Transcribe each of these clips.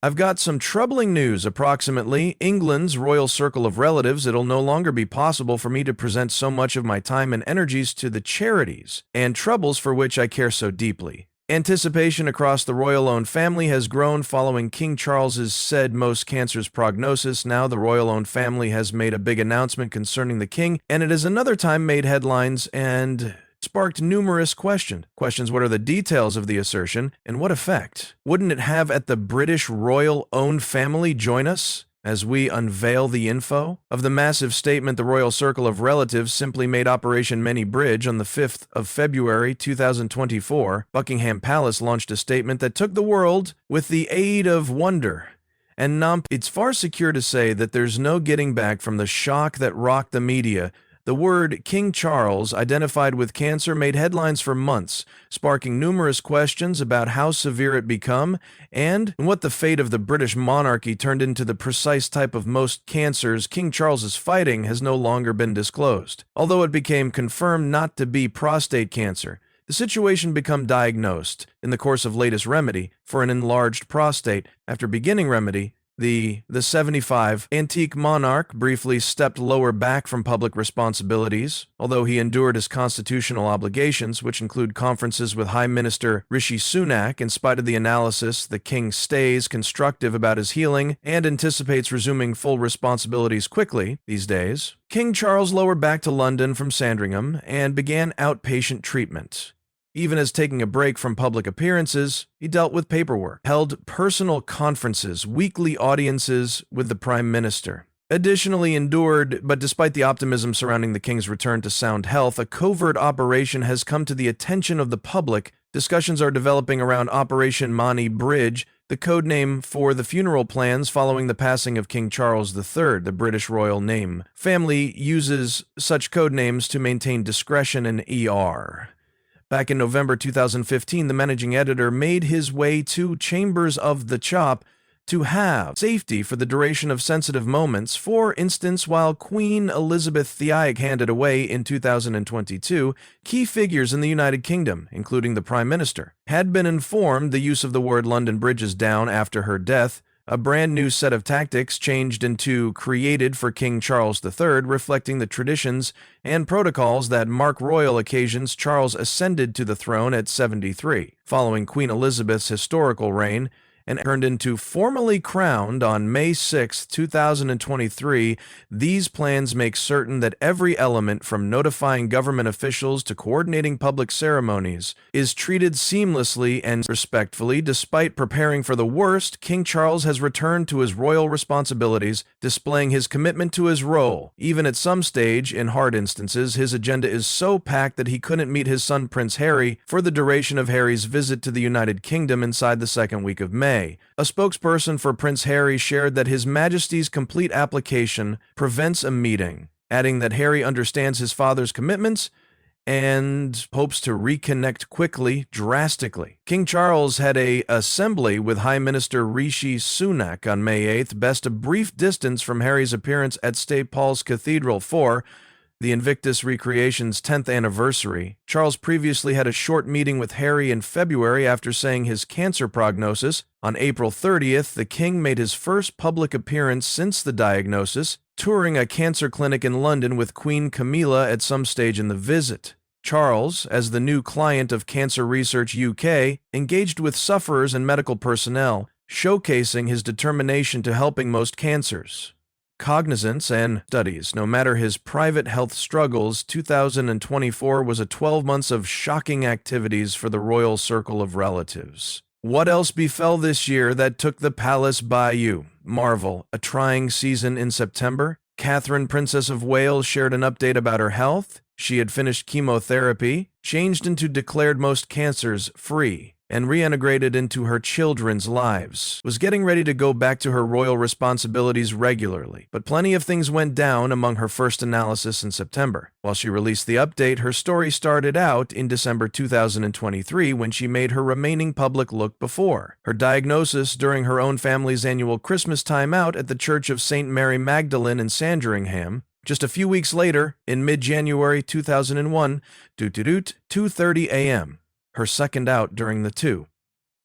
I've got some troubling news. Approximately England's royal circle of relatives, it'll no longer be possible for me to present so much of my time and energies to the charities and troubles for which I care so deeply. Anticipation across the royal-owned family has grown following King Charles's said most cancers prognosis. Now the royal-owned family has made a big announcement concerning the king, and it has another time made headlines and sparked numerous questions. What are the details of the assertion, and what effect wouldn't it have at the British royal-owned family? Join us as we unveil the info of the massive statement. The Royal Circle of Relatives simply made Operation Many Bridge on the 5th of February 2024. Buckingham Palace launched a statement that took the world with the aid of wonder and it's far secure to say that there's no getting back from the shock that rocked the media. The word King Charles, identified with cancer, made headlines for months, sparking numerous questions about how severe it become and what the fate of the British monarchy turned into. The precise type of most cancers King Charles is fighting has no longer been disclosed. Although it became confirmed not to be prostate cancer, the situation became diagnosed in the course of latest remedy for an enlarged prostate. After beginning remedy, the 75 antique monarch briefly stepped lower back from public responsibilities, although he endured his constitutional obligations, which include conferences with High Minister Rishi Sunak. In spite of the analysis, the king stays constructive about his healing and anticipates resuming full responsibilities quickly these days. King Charles lowered back to London from Sandringham and began outpatient treatment. Even as taking a break from public appearances, he dealt with paperwork, held personal conferences, weekly audiences with the Prime Minister. Additionally endured, but despite the optimism surrounding the king's return to sound health, a covert operation has come to the attention of the public. Discussions are developing around Operation Mani Bridge, the codename for the funeral plans following the passing of King Charles III. The British royal name family uses such codenames to maintain discretion in ER. Back in November 2015, the managing editor made his way to Chambers of the Chop to have safety for the duration of sensitive moments. For instance, while Queen Elizabeth II handed away in 2022, key figures in the United Kingdom, including the Prime Minister, had been informed the use of the word London Bridge is down after her death. A brand new set of tactics created for King Charles III, reflecting the traditions and protocols that mark royal occasions. Charles ascended to the throne at 73, following Queen Elizabeth's historical reign, and turned into formally crowned on May 6, 2023. These plans make certain that every element, from notifying government officials to coordinating public ceremonies, is treated seamlessly and respectfully. Despite preparing for the worst, King Charles has returned to his royal responsibilities, displaying his commitment to his role. Even at some stage, in hard instances, his agenda is so packed that he couldn't meet his son Prince Harry for the duration of Harry's visit to the United Kingdom inside the second week of May. A spokesperson for Prince Harry shared that His Majesty's complete application prevents a meeting, adding that Harry understands his father's commitments and hopes to reconnect quickly, drastically. King Charles had an assembly with High Minister Rishi Sunak on May 8th, best a brief distance from Harry's appearance at St. Paul's Cathedral for the Invictus Recreation's 10th anniversary. Charles previously had a short meeting with Harry in February after saying his cancer prognosis. On April 30th, the king made his first public appearance since the diagnosis, touring a cancer clinic in London with Queen Camilla at some stage in the visit. Charles, as the new client of Cancer Research UK, engaged with sufferers and medical personnel, showcasing his determination to helping most cancers, cognizance, and studies. No matter his private health struggles, 2024 was a 12 months of shocking activities for the Royal Circle of Relatives. What else befell this year that took the palace by you? Marvel, a trying season in September. Catherine, Princess of Wales, shared an update about her health. She had finished chemotherapy, changed into declared most cancers free, and reintegrated into her children's lives, was getting ready to go back to her royal responsibilities regularly. But plenty of things went down among her first analysis in September. While she released the update, her story started out in December 2023 when she made her remaining public look before her diagnosis during her own family's annual Christmas timeout at the Church of St. Mary Magdalene in Sandringham. Just a few weeks later, in mid-January 2001, 2:30 a.m., her second out during the two.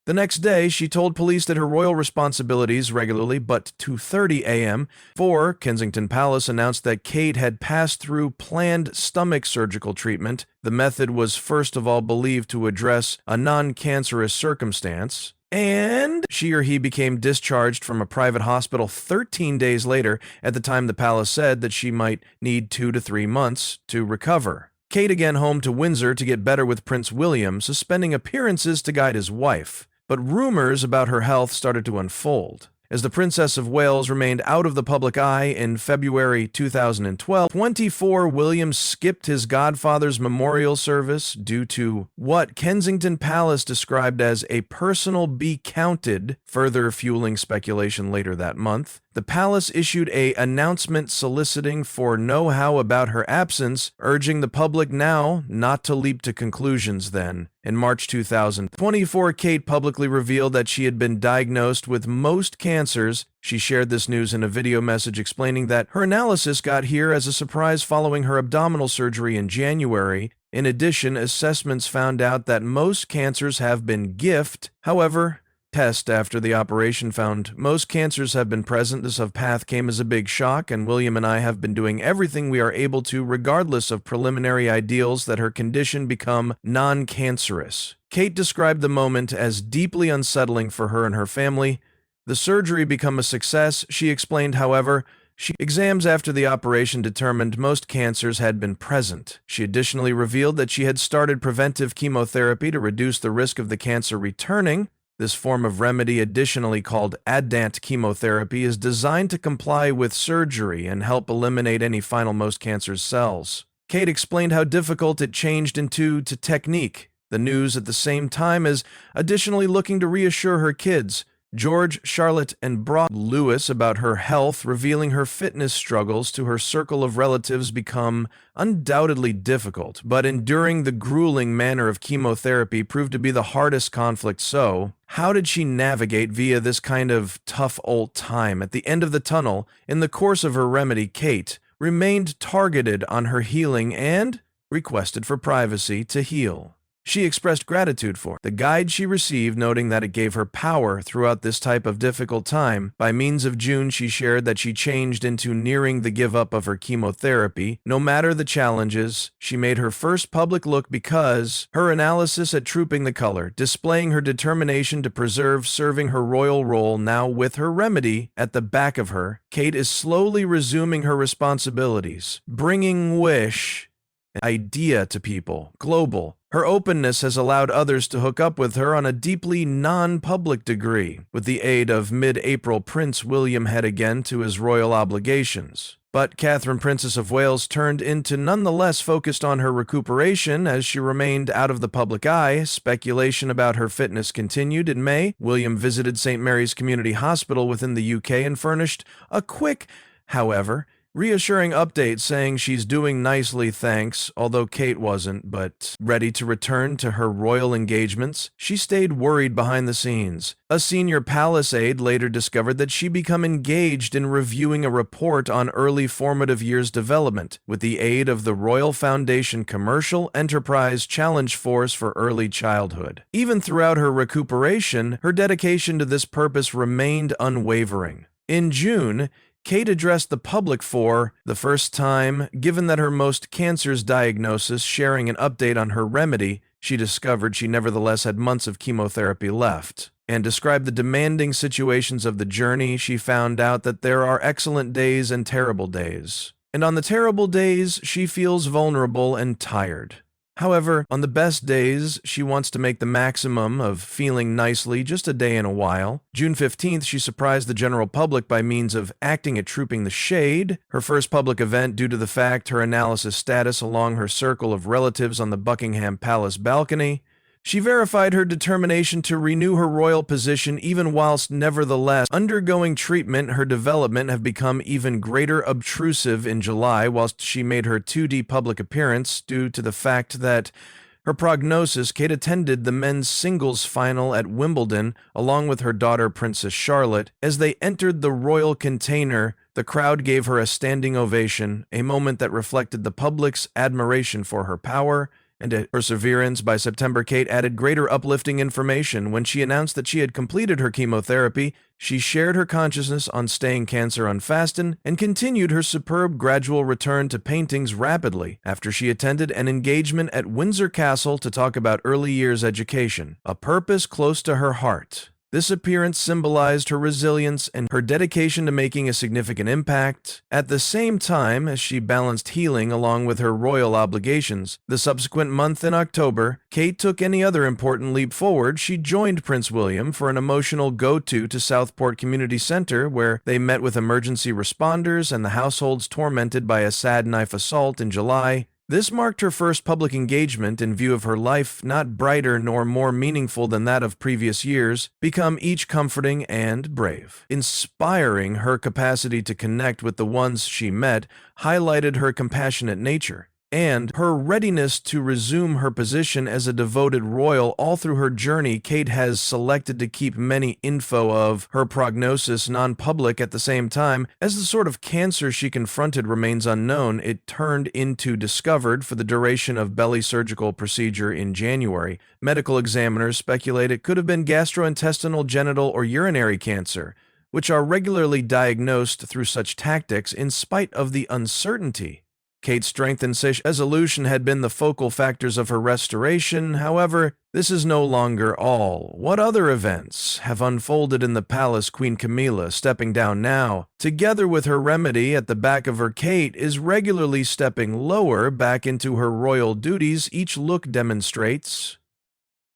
The next day, she told police that her royal responsibilities regularly, but 2:30 a.m. For Kensington Palace announced that Kate had passed through planned stomach surgical treatment. The method was first of all believed to address a non-cancerous circumstance, and she or he became discharged from a private hospital 13 days later. At the time, the palace said that she might need 2 to 3 months to recover. Kate again home to Windsor to get better with Prince William, suspending appearances to guide his wife. But rumors about her health started to unfold. As the Princess of Wales remained out of the public eye in February 2012, 24 William skipped his godfather's memorial service due to what Kensington Palace described as a personal be counted, further fueling speculation later that month. The palace issued an announcement soliciting for know-how about her absence, urging the public now not to leap to conclusions then. In March 2024, Kate publicly revealed that she had been diagnosed with most cancers. She shared this news in a video message explaining that her analysis got here as a surprise following her abdominal surgery in January. In addition, assessments found out that most cancers have been gift. However, test after the operation found most cancers have been present. This of path came as a big shock, and William and I have been doing everything we are able to, regardless of preliminary ideals, that her condition become non-cancerous. Kate described the moment as deeply unsettling for her and her family. The surgery became a success, she explained. However, exams after the operation determined most cancers had been present. She additionally revealed that she had started preventive chemotherapy to reduce the risk of the cancer returning. This form of remedy, additionally called adjuvant chemotherapy, is designed to comply with surgery and help eliminate any final most cancer cells. Kate explained how difficult it changed into technique. The news at the same time is additionally looking to reassure her kids, George, Charlotte, and Brock Lewis, about her health, revealing her fitness struggles to her circle of relatives become undoubtedly difficult, but enduring the grueling manner of chemotherapy proved to be the hardest conflict. So, how did she navigate via this kind of tough old time? At the end of the tunnel, in the course of her remedy, Kate remained targeted on her healing and requested for privacy to heal. She expressed gratitude for the guide she received, noting that it gave her power throughout this type of difficult time. By means of June, she shared that she changed into nearing the give-up of her chemotherapy. No matter the challenges, she made her first public look because her analysis at Trooping the Color, displaying her determination to preserve serving her royal role. Now with her remedy at the back of her, Kate is slowly resuming her responsibilities, bringing wish idea to people, global. Her openness has allowed others to hook up with her on a deeply non-public degree. With the aid of mid-April, Prince William head again to his royal obligations. But Catherine, Princess of Wales, turned into nonetheless focused on her recuperation as she remained out of the public eye. Speculation about her fitness continued. In May, William visited St. Mary's Community Hospital within the UK and furnished a quick, however, reassuring update saying she's doing nicely, thanks. Although Kate wasn't, but ready to return to her royal engagements, she stayed worried behind the scenes. A senior palace aide later discovered that she became engaged in reviewing a report on early formative years development with the aid of the Royal Foundation Commercial Enterprise Challenge Force for Early Childhood. Even throughout her recuperation, her dedication to this purpose remained unwavering. In June, Kate addressed the public for the first time, given that her most cancer's diagnosis, sharing an update on her remedy. She discovered she nevertheless had months of chemotherapy left, and described the demanding situations of the journey. She found out that there are excellent days and terrible days, and on the terrible days, she feels vulnerable and tired. However, on the best days, she wants to make the maximum of feeling nicely just a day in a while. June 15th, she surprised the general public by means of acting at Trooping the Shade, her first public event due to the fact her analysis status along her circle of relatives on the Buckingham Palace balcony. She verified her determination to renew her royal position even whilst nevertheless undergoing treatment. Her development have become even greater obtrusive in July whilst she made her 2D public appearance due to the fact that her prognosis. Kate attended the men's singles final at Wimbledon along with her daughter Princess Charlotte. As they entered the royal container, the crowd gave her a standing ovation, a moment that reflected the public's admiration for her power and to perseverance. By September, Kate added greater uplifting information. When she announced that she had completed her chemotherapy, she shared her consciousness on staying cancer unfastened and continued her superb gradual return to paintings rapidly after she attended an engagement at Windsor Castle to talk about early years education, a purpose close to her heart. This appearance symbolized her resilience and her dedication to making a significant impact. At the same time as she balanced healing along with her royal obligations, the subsequent month in October, Kate took any other important leap forward. She joined Prince William for an emotional go-to Southport Community Center, where they met with emergency responders and the households tormented by a sad knife assault in July. This marked her first public engagement in view of her life, not brighter nor more meaningful than that of previous years, become each comforting and brave. Inspiring, her capacity to connect with the ones she met highlighted her compassionate nature and her readiness to resume her position as a devoted royal. All through her journey, Kate has selected to keep many info of her prognosis non-public. At the same time, as the sort of cancer she confronted remains unknown, it turned into discovered for the duration of belly surgical procedure in January. Medical examiners speculate it could have been gastrointestinal, genital, or urinary cancer, which are regularly diagnosed through such tactics in spite of the uncertainty. Kate's strength and resolution had been the focal factors of her restoration. However, this is no longer all. What other events have unfolded in the palace? Queen Camilla, stepping down now, together with her remedy at the back of her, Kate is regularly stepping lower back into her royal duties. Each look demonstrates